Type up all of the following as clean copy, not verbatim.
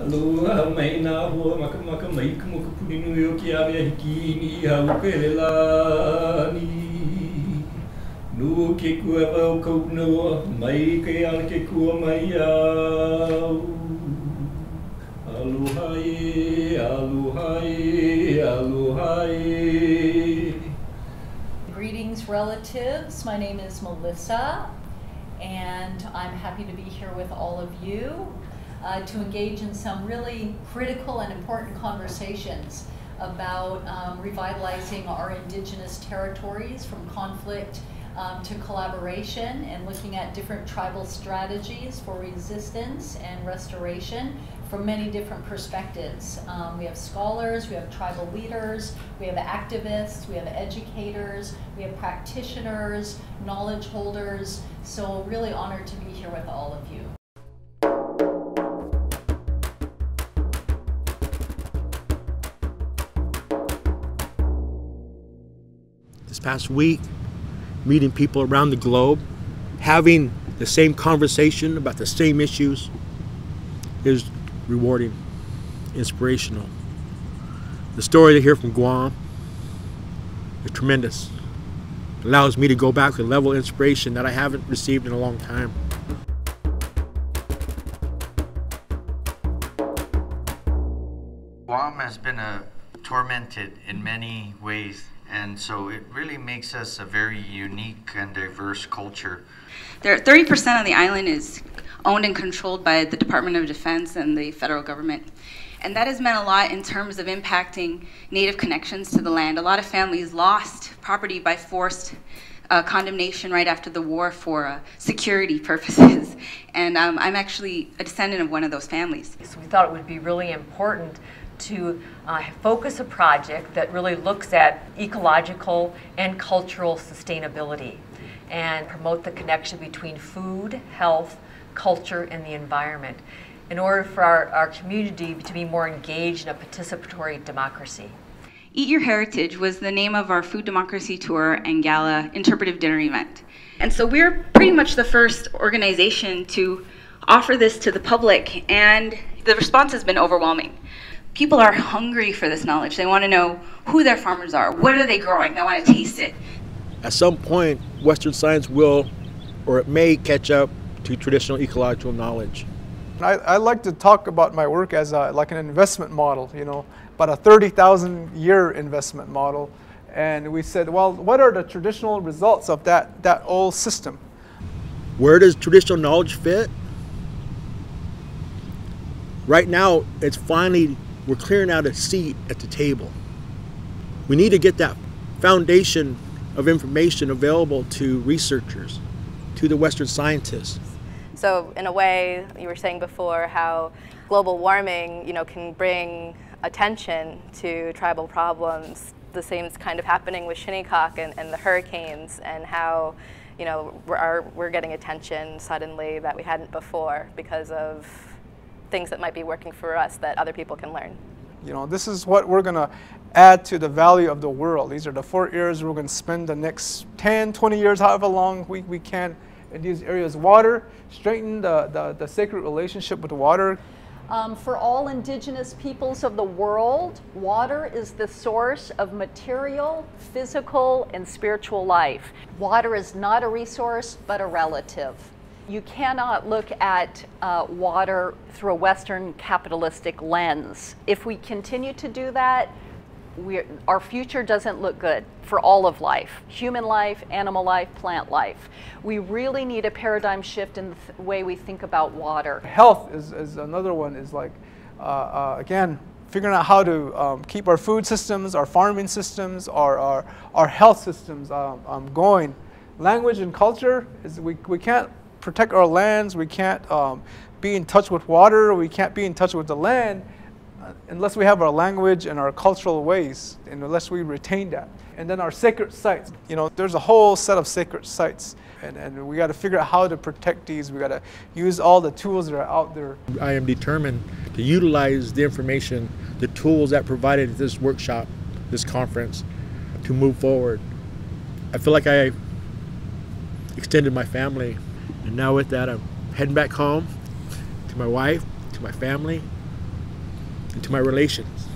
Aloha mai nā hoa maka mai kumu kapuni nui o ki awea hiki ni hau pere lani. Nu ke kua wau kaunoa mai ke ana ke kua mai au. Aloha e, aloha e, aloha e. Greetings, relatives. My name is Melissa, and I'm happy to be here with all of you to engage in some really critical and important conversations about revitalizing our Indigenous territories from conflict to collaboration, and looking at different tribal strategies for resistance and restoration from many different perspectives. We have scholars, we have tribal leaders, we have activists, we have educators, we have practitioners, knowledge holders. So really honored to be here with all of you. This past week, meeting people around the globe, having the same conversation about the same issues is rewarding, inspirational. The story to hear from Guam is tremendous. It allows me to go back with a level of inspiration that I haven't received in a long time. Guam has been tormented in many ways, and so it really makes us a very unique and diverse culture. 30% of the island is owned and controlled by the Department of Defense and the federal government. And that has meant a lot in terms of impacting Native connections to the land. A lot of families lost property by forced condemnation right after the war for security purposes. And I'm actually a descendant of one of those families. So we thought it would be really important to focus a project that really looks at ecological and cultural sustainability and promote the connection between food, health, culture, and the environment in order for our community to be more engaged in a participatory democracy. Eat Your Heritage was the name of our food democracy tour and gala interpretive dinner event. And so we're pretty much the first organization to offer this to the public, and the response has been overwhelming. People are hungry for this knowledge. They want to know who their farmers are, what are they growing, they want to taste it. At some point, Western science will, or it may, catch up to traditional ecological knowledge. I like to talk about my work as like an investment model, you know, about a 30,000-year investment model. And we said, well, what are the traditional results of that old system? Where does traditional knowledge fit? Right now, it's finally, we're clearing out a seat at the table. We need to get that foundation of information available to researchers, to the Western scientists. So in a way, you were saying before how global warming, you know, can bring attention to tribal problems. The same is kind of happening with Shinnecock and the hurricanes, and how, you know, we're getting attention suddenly that we hadn't before because of things that might be working for us that other people can learn. You know, this is what we're going to add to the value of the world. These are the 4 areas we're going to spend the next 10, 20 years, however long we can in these areas. Water, strengthen the sacred relationship with water. For all Indigenous peoples of the world, water is the source of material, physical, and spiritual life. Water is not a resource, but a relative. You cannot look at water through a Western capitalistic lens. If we continue to do that, our future doesn't look good for all of life, human life, animal life, plant life. We really need a paradigm shift in the way we think about water. Health is another one, is like, again, figuring out how to keep our food systems, our farming systems, our health systems going. Language and culture, is we can't protect our lands, we can't be in touch with water, we can't be in touch with the land unless we have our language and our cultural ways, and unless we retain that. And then our sacred sites. You know, there's a whole set of sacred sites, and we got to figure out how to protect these. We got to use all the tools that are out there. I am determined to utilize the information, the tools that provided at this workshop, this conference, to move forward. I feel like I extended my family, and now with that I'm heading back home to my wife, to my family, into my relations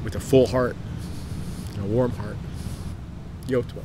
with a full heart and a warm heart. Yotwa.